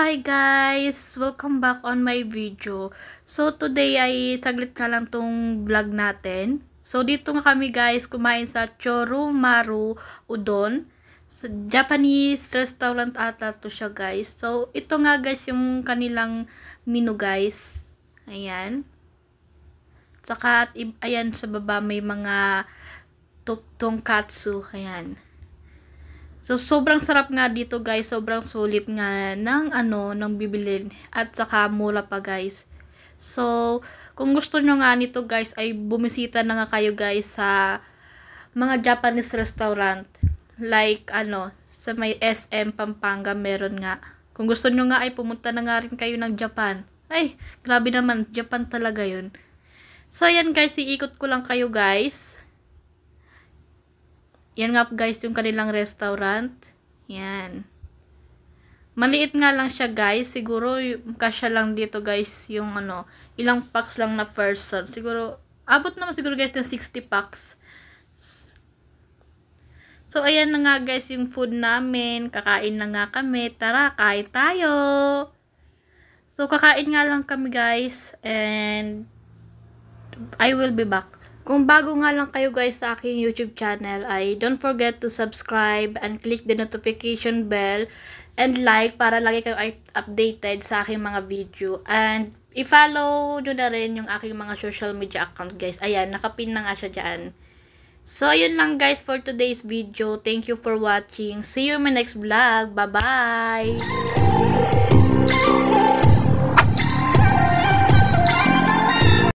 Hi guys! Welcome back on my video. So today ay saglit nga lang tong vlog natin. So dito nga kami guys kumain sa Choromaru Udon. Sa Japanese restaurant ata to siya guys. So ito nga guys yung kanilang menu guys. Ayan. Saka ayan sa baba may mga tonkatsu. Ayan. So, sobrang sarap nga dito guys. Sobrang sulit nga ng bibilin. At saka mura pa guys. So, kung gusto nyo nga nito guys, ay bumisita na nga kayo guys sa mga Japanese restaurant. Like, sa may SM Pampanga meron nga. Kung gusto nyo nga ay pumunta na nga rin kayo ng Japan. Ay, grabe naman. Japan talaga yun. So, ayan guys. Iikot ko lang kayo guys. Yan nga guys, yung kanilang restaurant. Yan. Maliit nga lang siya guys. Siguro, kasya lang dito guys, yung ilang packs lang na person. Siguro, abot naman siguro guys ng 60 packs. So, ayan na nga guys yung food namin. Kakain na nga kami. Tara, kain tayo! So, kakain nga lang kami guys. And, I will be back. Kung bago nga lang kayo guys sa aking YouTube channel ay don't forget to subscribe and click the notification bell and like para lagi kayo updated sa aking mga video. And i-follow nyo na rin yung aking mga social media account guys. Ayan, nakapin na nga siya dyan. So, yun lang guys for today's video. Thank you for watching. See you in my next vlog. Bye-bye!